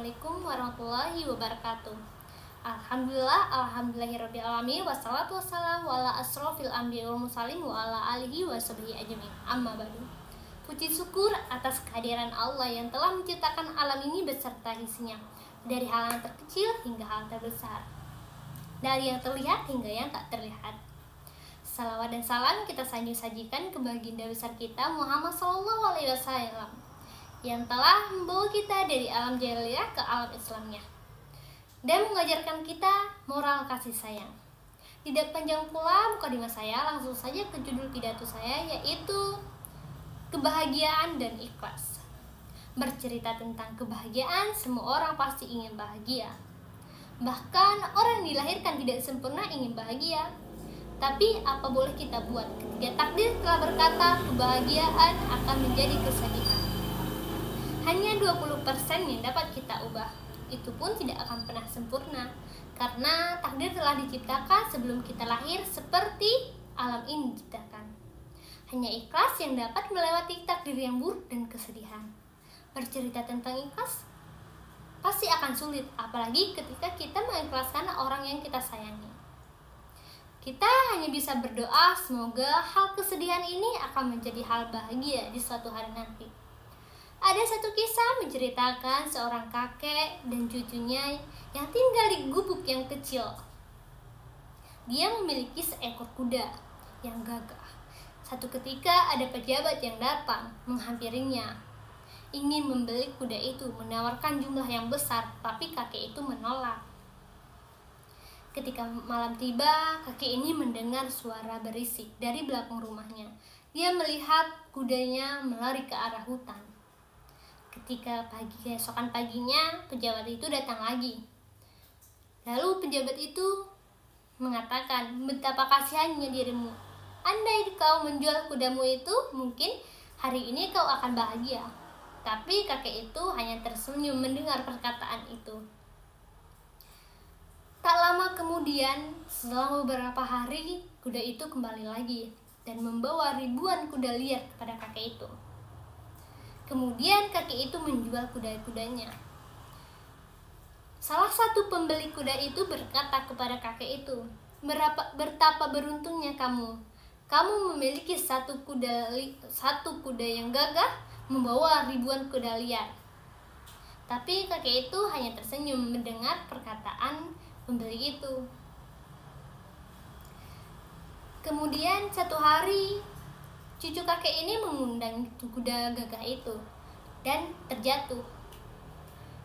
Assalamualaikum warahmatullahi wabarakatuh. Alhamdulillahirabbil alamin, wassalatu wassalamu ala asrofil anbiya'i wal mursalin wa ala alihi washabihi ajmain. Amma ba'du. Puji syukur atas kehadiran Allah yang telah menciptakan alam ini beserta isinya, dari hal yang terkecil hingga hal terbesar, dari yang terlihat hingga yang tak terlihat. Salawat dan salam kita sajikan ke baginda besar kita Muhammad SAW yang telah membawa kita dari alam jahiliyah ke alam Islamnya dan mengajarkan kita moral kasih sayang. Tidak panjang pula mukadimah saya, langsung saja ke judul pidato saya, yaitu kebahagiaan dan ikhlas. Bercerita tentang kebahagiaan, semua orang pasti ingin bahagia. Bahkan orang yang dilahirkan tidak sempurna ingin bahagia. Tapi apa boleh kita buat ketika takdir telah berkata kebahagiaan akan menjadi kesedihan? Hanya 20% yang dapat kita ubah. Itu pun tidak akan pernah sempurna, karena takdir telah diciptakan sebelum kita lahir seperti alam ini diciptakan. Hanya ikhlas yang dapat melewati takdir yang buruk dan kesedihan. Bercerita tentang ikhlas pasti akan sulit, apalagi ketika kita mengikhlaskan orang yang kita sayangi. Kita hanya bisa berdoa semoga hal kesedihan ini akan menjadi hal bahagia di suatu hari nanti. Ada satu kisah menceritakan seorang kakek dan cucunya yang tinggal di gubuk yang kecil. Dia memiliki seekor kuda yang gagah. Satu ketika ada pejabat yang datang menghampirinya, ingin membeli kuda itu, menawarkan jumlah yang besar, tapi kakek itu menolak. Ketika malam tiba, kakek ini mendengar suara berisik dari belakang rumahnya. Dia melihat kudanya melari ke arah hutan. Ketika keesokan paginya, pejabat itu datang lagi. Lalu pejabat itu mengatakan, betapa kasihannya dirimu. Andai kau menjual kudamu itu, mungkin hari ini kau akan bahagia. Tapi kakek itu hanya tersenyum mendengar perkataan itu. Tak lama kemudian, setelah beberapa hari, kuda itu kembali lagi dan membawa ribuan kuda liar kepada kakek itu. Kemudian kakek itu menjual kuda-kudanya. Salah satu pembeli kuda itu berkata kepada kakek itu, betapa beruntungnya kamu. Kamu memiliki satu kuda yang gagah membawa ribuan kuda liar. Tapi kakek itu hanya tersenyum mendengar perkataan pembeli itu. Kemudian satu hari, cucu kakek ini mengundang kuda gagah itu dan terjatuh.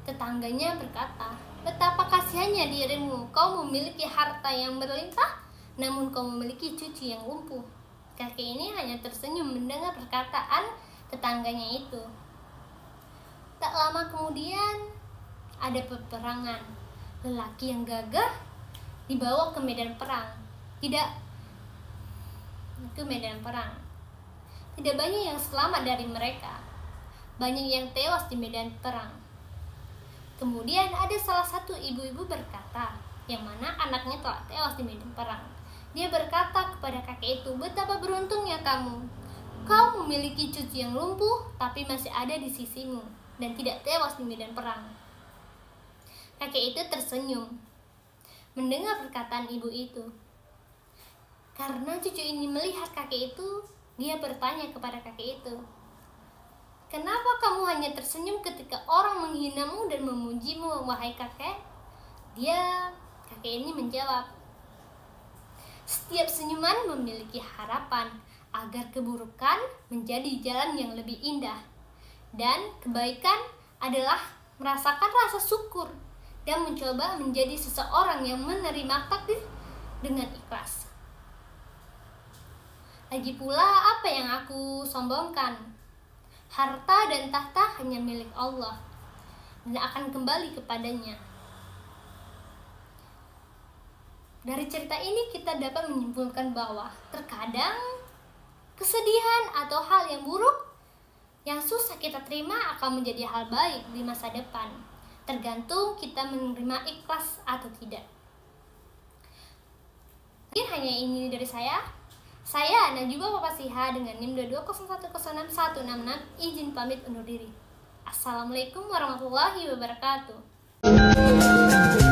Tetangganya berkata, betapa kasihannya dirimu, kau memiliki harta yang berlimpah, namun kau memiliki cucu yang lumpuh. Kakek ini hanya tersenyum mendengar perkataan tetangganya itu. Tak lama kemudian, ada peperangan. Lelaki yang gagah dibawa ke medan perang. Tidak banyak yang selamat dari mereka. Banyak yang tewas di medan perang. Kemudian ada salah satu ibu-ibu berkata, yang mana anaknya telah tewas di medan perang. Dia berkata kepada kakek itu, betapa beruntungnya kamu. Kau memiliki cucu yang lumpuh, tapi masih ada di sisimu dan tidak tewas di medan perang. Kakek itu tersenyum mendengar perkataan ibu itu. Karena cucu ini melihat kakek itu, dia bertanya kepada kakek itu, kenapa kamu hanya tersenyum ketika orang menghinamu dan memujimu, wahai kakek? Kakek ini menjawab, setiap senyuman memiliki harapan agar keburukan menjadi jalan yang lebih indah, dan kebaikan adalah merasakan rasa syukur dan mencoba menjadi seseorang yang menerima takdir dengan ikhlas. Lagi pula, apa yang aku sombongkan? Harta dan tahta hanya milik Allah dan akan kembali kepadanya. Dari cerita ini kita dapat menyimpulkan bahwa terkadang kesedihan atau hal yang buruk yang susah kita terima akan menjadi hal baik di masa depan. Tergantung kita menerima ikhlas atau tidak. Mungkin hanya ini dari saya. Saya Najwa Papasiha dengan NIM 2201061666 izin pamit undur diri. Assalamualaikum warahmatullahi wabarakatuh. Wabarakatuh.